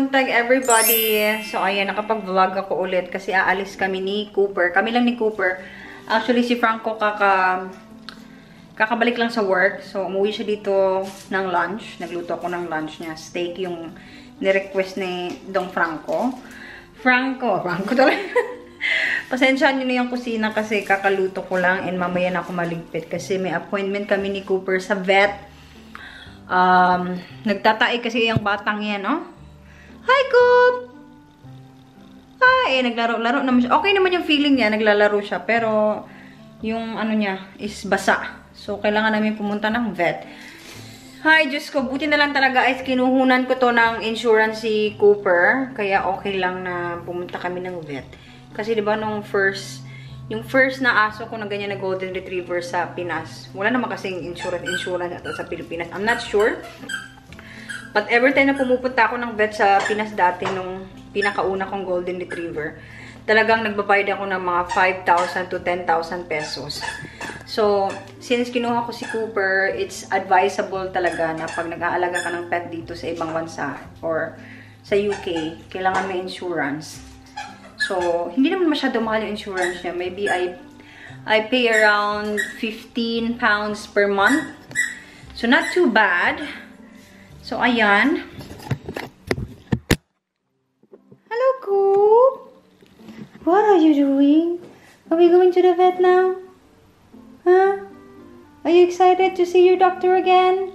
buntag everybody. So ayan, nakapag-vlog ako ulit kasi aalis kami ni Cooper. Kami lang ni Cooper. Actually si Franco kakabalik lang sa work. So umuwi siya dito ng lunch. Nagluto ako ng lunch niya. Steak yung ni-request ni Dong Franco. Franco talaga. Pasensyahan nyo na yung kusina kasi kakaluto ko lang and mamaya na ako maligpit kasi may appointment kami ni Cooper sa vet. Nagtatae kasi yung batang yan, no? Hi, Coop! Hi! Naglaro-laro naman siya. Okay naman yung feeling niya, naglalaro siya. Pero, yung ano niya is basa. So, kailangan namin pumunta ng vet. Hi, Diyos ko. Buti na lang talaga ay kinuhunan ko to ng insurance si Cooper. Kaya okay lang na pumunta kami ng vet. Kasi, di ba, yung first na aso ko na ganyan na golden retriever sa Pinas. Wala naman kasing insurance ato sa Pilipinas. I'm not sure. But every time na pumupunta ako ng vet sa Pinas dati, nung pinakauna kong golden retriever, talagang nagbabayad ako ng mga 5,000 to 10,000 pesos. So, since kinuha ko si Cooper, it's advisable talaga na pag nag-aalaga ka ng pet dito sa ibang bansa or sa UK, kailangan may insurance. So, hindi naman masyado mahal yung insurance niya. Maybe I pay around 15 pounds per month. So, not too bad. So, ayan. Hello, Coop. What are you doing? Are we going to the vet now? Huh? Are you excited to see your doctor again?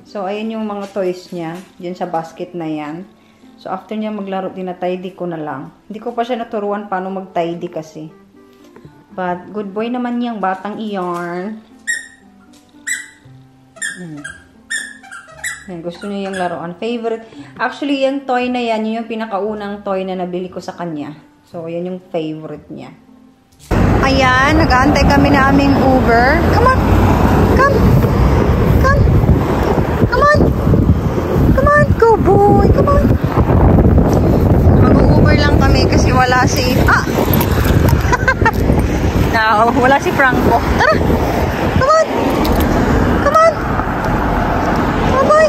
So, ayan yung mga toys niya. Diyan sa basket na yan. So, after niya maglaro, tinatidy ko na lang. Hindi ko pa siya naturuan paano mag-tidy kasi. But, good boy naman niyang batang iyon. Gusto niya yung laruan. Favorite. Actually, yung toy na yan, yun yung pinakaunang toy na nabili ko sa kanya. So, yan yung favorite niya. Ayan, nag-aantay kami na aming Uber. Come on! Come! Come! Come on! Come on! Go boy! Come on! Mag-Uber lang kami kasi wala si... No, wala si Franco. Tara! Come on! Come on! Go boy!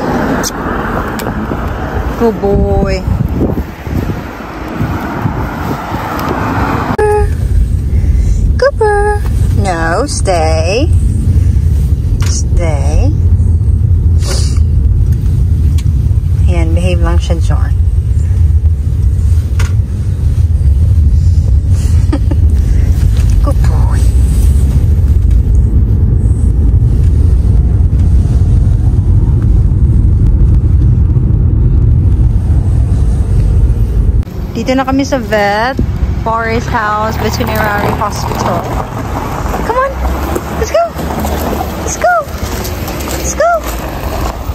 Go boy! Cooper! No, stay. Stay. Ayan, behave lang siya dyan. Good boy. Dito na kami sa vet. Forest House Veterinary Hospital. Come on. Let's go. Let's go. Let's go.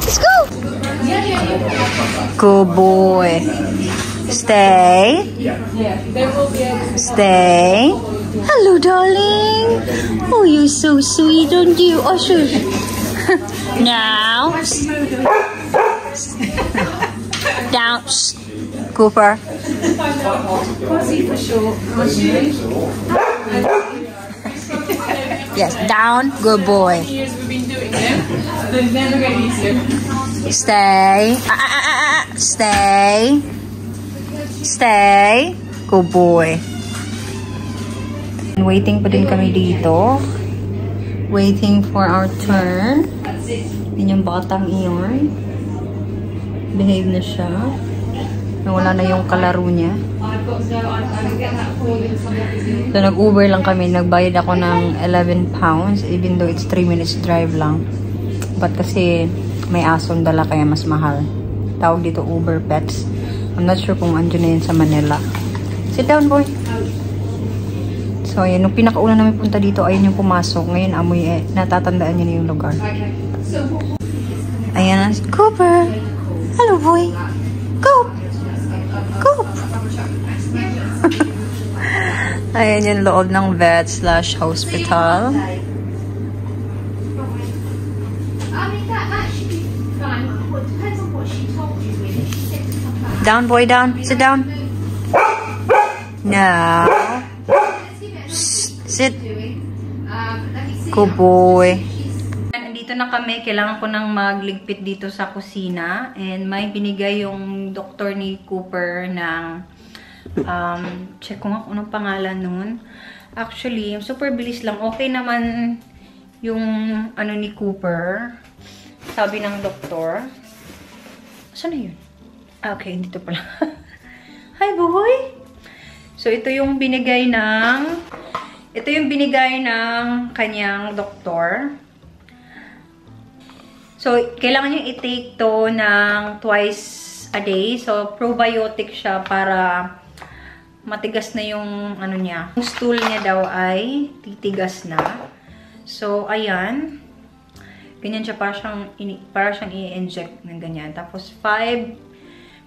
Let's go. Good boy. Stay. Stay. Hello, darling. Oh, you're so sweet, don't you? Oh, sure. Now. Down. Cooper. Yes, down. Good boy. Stay. Stay. Stay. Good boy. Waiting pa din kami dito. Waiting for our turn. Yan yung batang iyon. Behave na siya. Nawala na yung kalaro niya. So, nag-Uber lang kami. Nagbayad ako ng 11 pounds. Even though it's 3 minutes drive lang. But kasi may asong dala kaya mas mahal. Tawag dito Uber Pets. I'm not sure kung andun na yun sa Manila. Sit down, boy. So, ayan. Nung pinakauna namin punta dito, ayun yung pumasok. Ngayon, amoy natatandaan niya na yung lugar. Ayan. Cooper. Hello, boy. Go. Go! Ayan yung loob ng vet/hospital. Down, boy, down. Sit down. Now. Sit. Good boy. Nandito nandito na kami. Kailangan ko nang magligpit dito sa kusina. And may binigay yung doktor ni Cooper ng, check ko nga kung anong pangalan nun. Actually, super bilis lang. Okay naman yung ano ni Cooper. Sabi ng doktor. Saan na yun? Okay, dito pala. Hi, boy! So, ito yung binigay ng kanyang doktor. So, kailangan nyo i-take to ng twice a day. So, probiotic siya para matigas na yung ano niya. Yung stool niya daw ay titigas na. So, ayan. Ganyan siya, para siyang i-inject ng ganyan. Tapos, 5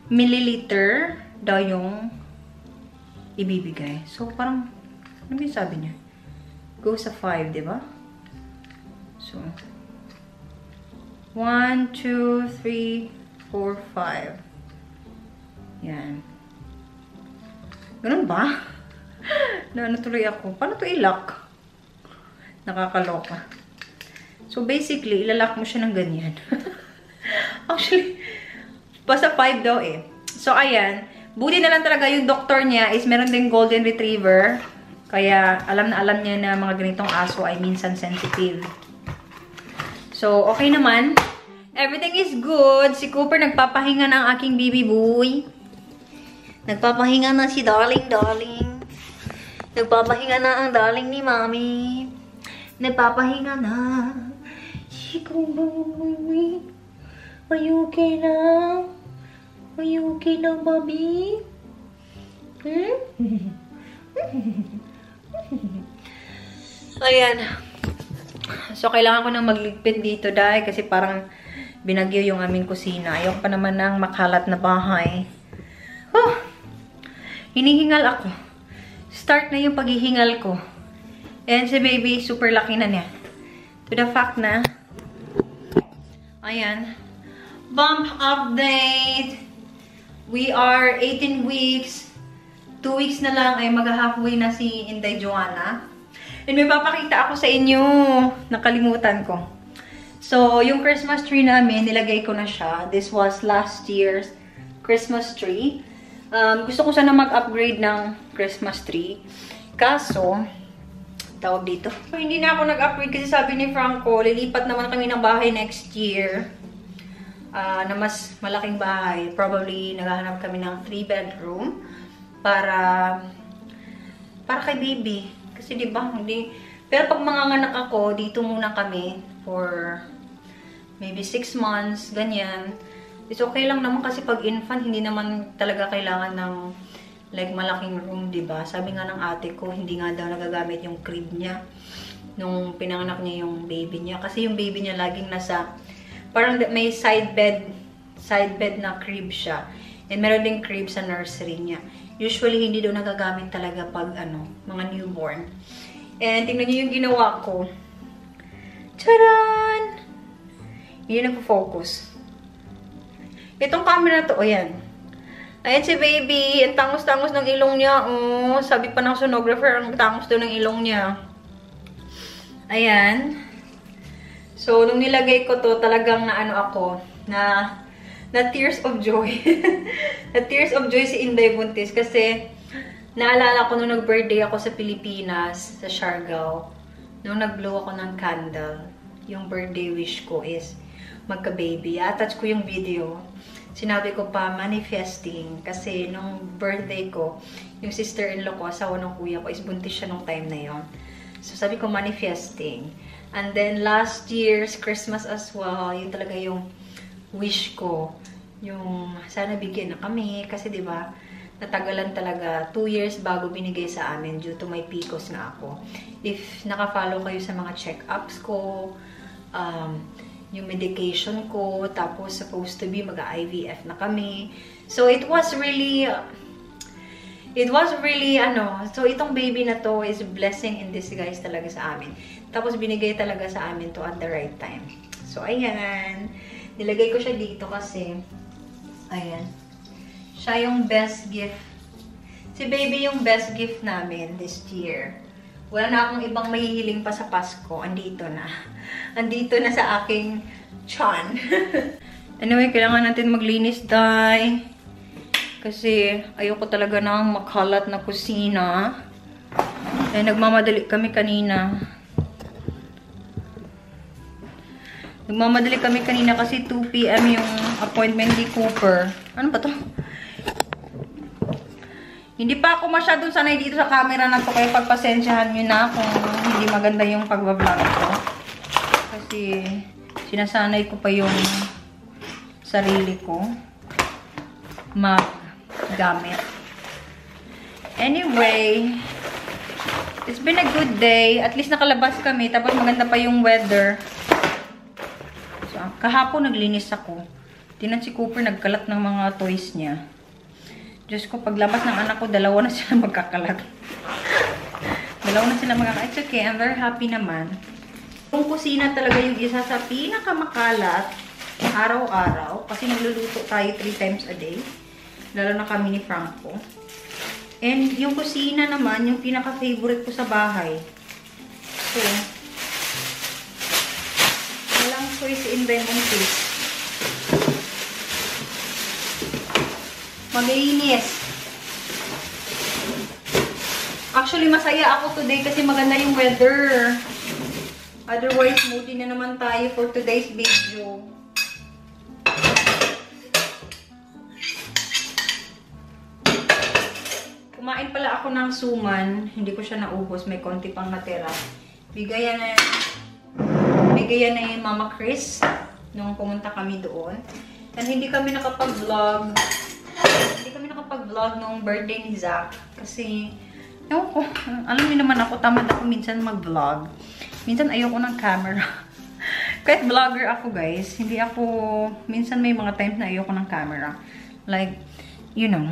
milliliter daw yung ibibigay. So, parang, ano yung sabi niya? Go sa 5, diba? So, 1, 2, 3, 4, 5. Yan. Ganun ba? Ano tuloy ako? Paano to i-lock? Nakakaloka. So, basically, ilalock mo siya ng ganyan. Actually, basta 5 daw eh. So, ayan. Buti na lang talaga yung doktor niya is meron din golden retriever. Kaya alam na alam niya na mga ganitong aso ay minsan sensitive. So, okay naman. Everything is good. Si Cooper nagpapahinga ng aking baby boy. Nagpapahinga na si darling. Nagpapahinga na ang darling ni mommy. Nagpapahinga na. Si Cooper. Are you okay now? Are you okay now, Bobby? Ayan. So, kailangan ko nang magligpit dito dahil kasi parang binagyo yung aming kusina. Ayoko pa naman ng makalat na bahay. Hinihingal ako. Start na yung paghihingal ko. And si baby, super laki na niya. To the fact na, ayan. Bump update! We are 18 weeks. 2 weeks na lang ay mag-halfway na si Inday Joanna. And may papakita ako sa inyo. Nakalimutan ko. So, yung Christmas tree namin, nilagay ko na siya. This was last year's Christmas tree. Gusto ko sana mag-upgrade ng Christmas tree. Kaso, tawag dito. So, hindi na ako nag-upgrade kasi sabi ni Franco, lilipat naman kami ng bahay next year. Na mas malaking bahay. Probably, naghahanap kami ng 3-bedroom para kay baby. Kasi diba, hindi. Pero pag manganganak ako, dito muna kami for maybe 6 months, ganyan. It's okay lang naman kasi pag infant, hindi naman talaga kailangan ng like malaking room, diba? Sabi nga ng ate ko, hindi nga daw nagagamit yung crib niya nung pinanganak niya yung baby niya. Kasi yung baby niya laging nasa parang may side bed na crib siya. And meron ding crib sa nursery niya. Usually, hindi daw nagagamit talaga pag, mga newborn. And, tingnan niyo yung ginawa ko. Charan! Hindi nagpo-focus. Itong camera na to, ayan. Ayan si baby. Ang tangos-tangos ng ilong niya. Oh, sabi pa ng sonographer, ang tangos daw ng ilong niya. Ayan. So, nung nilagay ko to, talagang na tears of joy. Na tears of joy si Inday Buntis. Kasi, naalala ko nung nag-birthday ako sa Pilipinas, sa Siargao, nung nag-blow ako ng candle, yung birthday wish ko is magka-baby. Attach ko yung video. Sinabi ko pa, manifesting. Kasi, nung birthday ko, yung sister-in-law ko, asawa ng kuya ko, is buntis siya nung time na yon. So, sabi ko, manifesting. And then, last year's Christmas as well, yun talaga yung wish ko. Yung, sana bigyan na kami. Kasi, di ba, natagalan talaga. 2 years bago binigay sa amin due to my PCOS na ako. If naka-follow kayo sa mga check-ups ko, yung medication ko, tapos supposed to be mag-IVF na kami. So, it was really, so itong baby na to is blessing in disguise talaga sa amin. Tapos binigay talaga sa amin to at the right time. So, ayan. Nilagay ko siya dito kasi, ayan. Siya yung best gift. Si baby yung best gift namin this year. Wala na akong ibang mahihiling pa sa Pasko. Andito na. Andito na sa aking tiyan. Anyway, kailangan natin maglinis, day. Kasi ayoko talaga ng makalat na kusina. Eh, nagmamadali kami kanina. Nagmamadali kami kanina kasi 2 PM yung appointment ni Cooper. Ano ba to? Hindi pa ako masyadong sanay dito sa camera na to, kaya pagpasensyahan nyo na kung hindi maganda yung pagbablog ko. Kasi sinasanay ko pa yung sarili ko maggamit. Anyway, it's been a good day. At least nakalabas kami, tapos maganda pa yung weather. So, kahapon naglinis ako. Tinan si Cooper, nagkalat ng mga toys niya. Diyos ko, paglabas ng anak ko, dalawa na sila magkakalat. Dalawa na sila magkakalat. It's okay, I'm very happy naman. Yung kusina talaga yung isa sa pinakamakalat araw-araw. Kasi nagluluto tayo 3 times a day. Lalo na kami ni Franco. And yung kusina naman, yung pinaka-favorite ko sa bahay. So, walang choice in Bemong Case. Maglinis. Actually, masaya ako today kasi maganda yung weather. Otherwise, moody na naman tayo for today's video. Kumain pala ako ng suman. Hindi ko siya naubos. May konti pang natira. Bigayan na yung Mama Chris nung pumunta kami doon. And hindi kami nakapag-vlog. Hindi kami nakapag-vlog nung birthday ni Zach. Kasi, ewan ko, alam niyo naman ako, tamad ako minsan mag-vlog. Minsan ayoko ng camera. Kahit vlogger ako, guys, hindi ako, minsan may mga times na ayoko ng camera. Like, you know.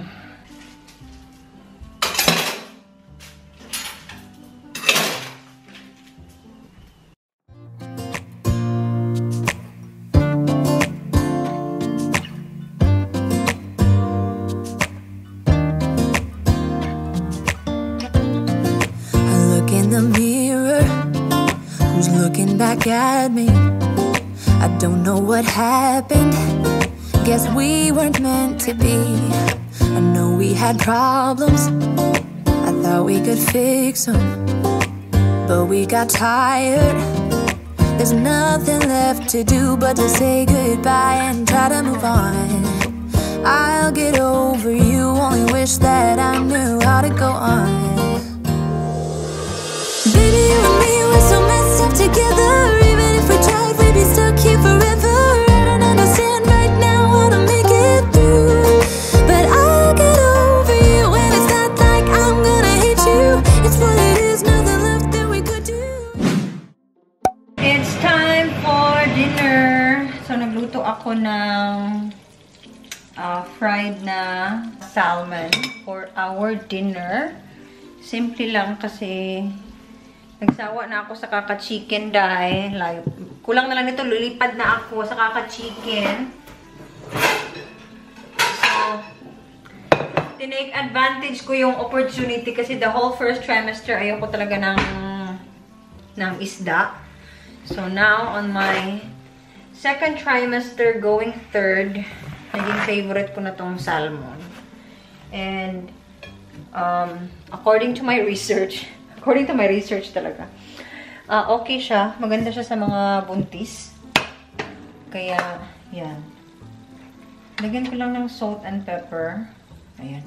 Back at me, I don't know what happened. Guess we weren't meant to be. I know we had problems, I thought we could fix them, but we got tired. There's nothing left to do but to say goodbye and try to move on. I'll get over you, only wish that I knew how to go on. Baby, you and me, we're so messed up together. Even if we tried, we'd be stuck here forever. I don't understand right now how to make it through, but I'll get over you. And it's not like I'm gonna hate you. It's what it is, nothing left that we could do. It's time for dinner. So, nagluto ako ng fried na salmon for our dinner. Simple lang kasi nagsawa na ako sa kaka-chicken dahil like, kulang na lang nito, lulipad na ako sa kaka-chicken. So, tinake advantage ko yung opportunity kasi the whole first trimester ayoko talaga ng isda. So, now on my second trimester going third, naging favorite ko na tong salmon. And according to my research talaga, okay siya. Maganda siya sa mga buntis. Kaya, yan. Lagyan ko lang ng salt and pepper. Ayan.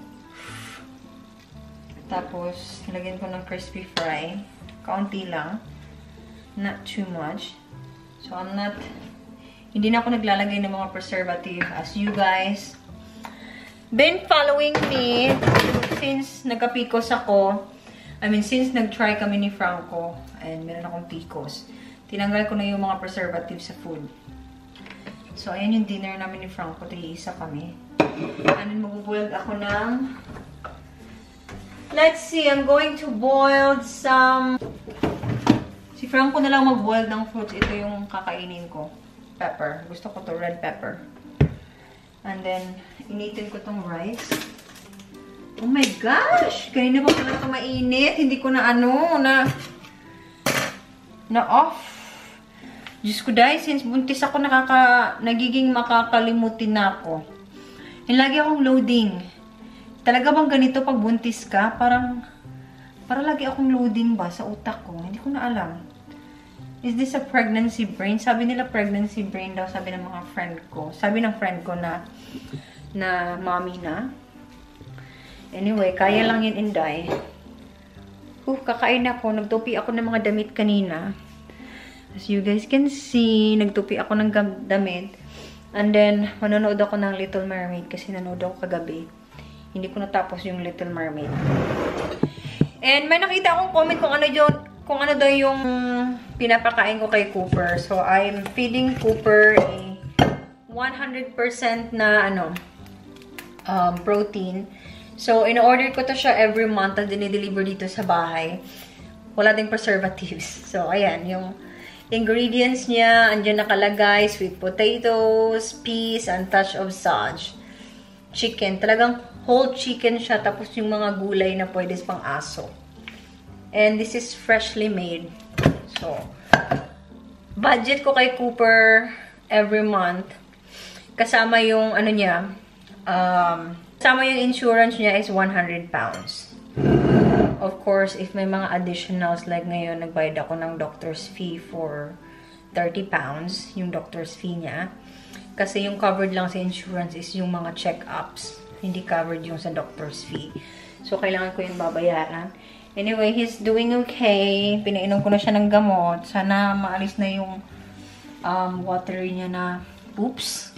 Tapos, lagyan ko ng crispy fry. Kaunti lang. Not too much. So, hindi na ako naglalagay ng mga preservative as you guys been following me since nagka-PCOS ako. Since nag-try kami ni Franco and meron akong PCOS, tinanggal ko na yung mga preservatives sa food. So, ayan yung dinner namin ni Franco. Isa kami. And then, mag-boiled ako ng... Let's see, I'm going to boil some... Si Franco na lang mag-boil ng fruits. Ito yung kakainin ko. Pepper. Gusto ko to red pepper. And then, initin ko tong rice. Oh my gosh! Kanina pa pala ito mainit. Hindi ko na na-off. Diyos ko dahil, since buntis ako, nagiging makakalimutin na ako. Yung lagi akong loading. Talaga bang ganito pag buntis ka? Para lagi akong loading ba sa utak ko? Hindi ko na alam. Is this a pregnancy brain? Sabi nila pregnancy brain daw, sabi ng mga friend ko. Sabi ng friend ko na mommy na. Anyway, kaya lang yun, Inday. Kakain ako. Nagtupi ako ng mga damit kanina. As you guys can see, nagtupi ako ng damit. And then, manonood ako ng Little Mermaid kasi nanood ako kagabi. Hindi ko natapos yung Little Mermaid. And may nakita akong comment kung ano daw yung pinapakain ko kay Cooper. So, I'm feeding Cooper a 100% na protein. So, in-order ko to siya every month at dinideliver dito sa bahay. Wala ding preservatives. So, ayan, yung ingredients niya, andyan nakalagay, sweet potatoes, peas, and touch of sage. Chicken. Talagang whole chicken siya. Tapos yung mga gulay na pwede pang aso. And this is freshly made. So, budget ko kay Cooper every month. Kasama yung, kasama yung insurance niya is 100 pounds. Of course, if may mga additionals, like ngayon, nagbayad ako ng doctor's fee for 30 pounds, yung doctor's fee niya. Kasi yung covered lang sa insurance is yung mga check-ups. Hindi covered yung sa doctor's fee. So, kailangan ko yung babayaran. Anyway, he's doing okay. Pinainom ko na siya ng gamot. Sana maalis na yung watery niya na poops.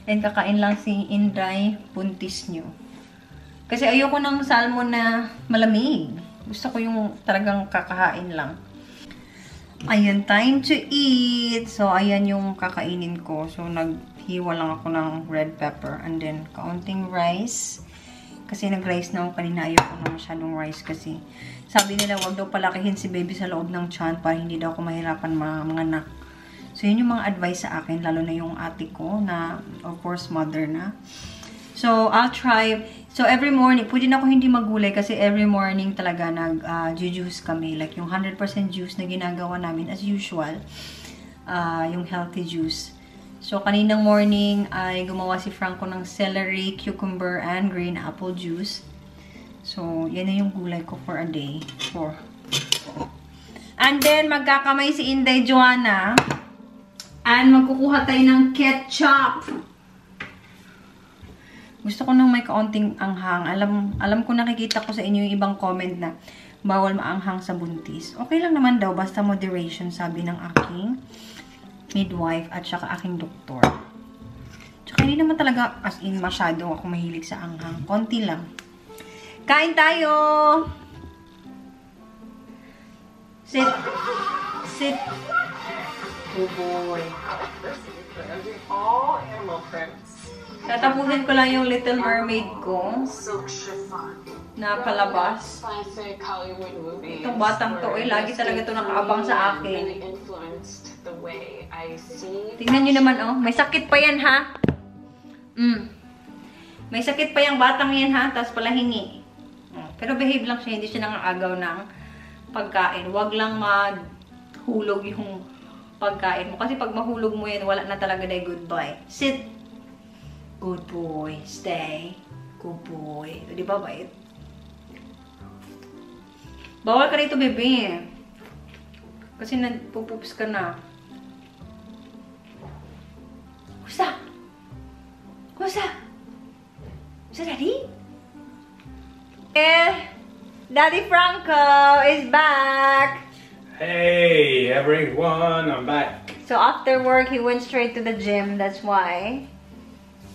And kakain lang si Inday, buntis nyo. Kasi ayoko ng salmon na malamig. Gusto ko yung talagang kakahain lang. Ayan, time to eat. So, ayan yung kakainin ko. So, naghiwa lang ako ng red pepper. And then, kaunting rice. Kasi nag-rice na ako kanina. Ayoko na masyadong rice kasi sabi nila, wag daw palakihin si baby sa loob ng tiyan para hindi daw ako mahirapan mga anak. So, yun yung mga advice sa akin, lalo na yung ate ko na, of course, mother na. So, I'll try. So, every morning, pwede na ako hindi magulay kasi every morning talaga nag-juice kami. Like, yung 100% juice na ginagawa namin as usual. Yung healthy juice. So, kaninang morning ay gumawa si Franco ng celery, cucumber, and green apple juice. So, yan na yung gulay ko for a day. And then, magkakamay si Inday Joanna. And magkukuha tayo ng ketchup. Gusto ko nang may kaunting anghang. Alam ko, nakikita ko sa inyo yung ibang comment na bawal maanghang sa buntis. Okay lang naman daw, basta moderation, sabi ng aking midwife at saka aking doktor. Tsaka hindi naman talaga as in masyado ako mahilig sa anghang. Konti lang. Kain tayo! Sit. Sit. Oh boy. All animal prints. Tatapusin ko lang yung Little Mermaid ko. Silk chiffon. Na palabas. Classic Hollywood movies. Itong batang to, lagi talaga ito nakaabang sa akin. Really influenced the way I see. Tingnan nyo naman, oh. May sakit pa yan, ha? May sakit pa yung batang yan, ha? Tapos pala hingi. Pero behave lang siya. Hindi siya nangaagaw ng pagkain. Huwag lang mahulog yung pagkain mo. Kasi pag mahulog mo yan, wala na talaga na goodbye. Sit. Good boy. Stay. Good boy. Di ba, bait? Bawal ka rito, bebe. Kasi nagpupups ka na. Who's that? Who's that? Is that Daddy? Daddy Franco is back. Hey everyone, I'm back. So after work, he went straight to the gym. That's why.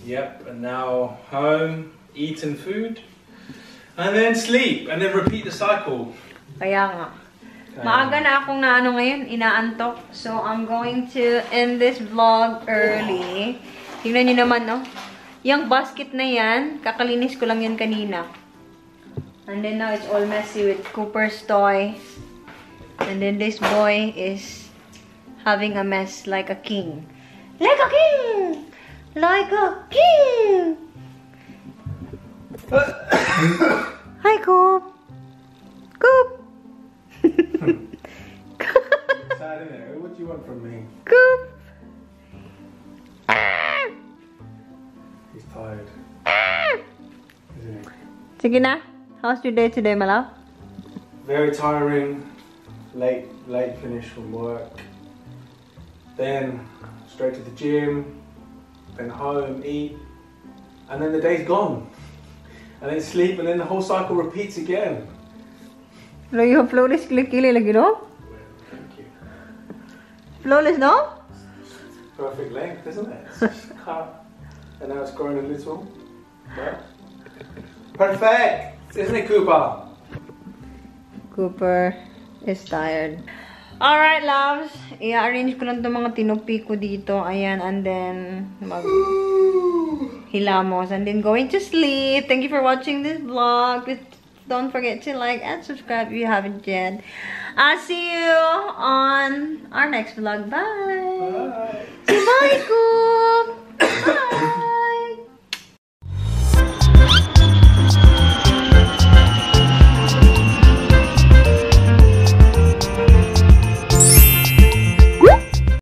Yep, and now home, eating food, and then sleep, and then repeat the cycle. Kaya nga. Maaga na akong ngayon, inaantok. So I'm going to end this vlog early. Tingnan niyo naman, no? Yung basket na yan, kakalinis ko lang yan kanina. And then now it's all messy with Cooper's toy. And then this boy is having a mess like a king. Like a king! Like a king! Hi, Coop. Coop. Sad, isn't it? What do you want from me? Coop. He's tired. Isn't he? Sige na. How's your day today, my love? Very tiring. Late finish from work. Then straight to the gym. Then home, eat. And then the day's gone. And then sleep, and then the whole cycle repeats again. Hello, you have flawless kili lagi, no? Thank you. Flawless, no? Perfect length, isn't it? It's just cut. And now it's growing a little. Yeah. Perfect! Isn't it, Cooper? Cooper is tired. Alright, loves. I-arrange ko lang itong mga tinupi ko dito. Ayan, and then hilamos. And then going to sleep. Thank you for watching this vlog. Please don't forget to like and subscribe if you haven't yet. I'll see you on our next vlog. Bye! Bye! Say bye, Coop!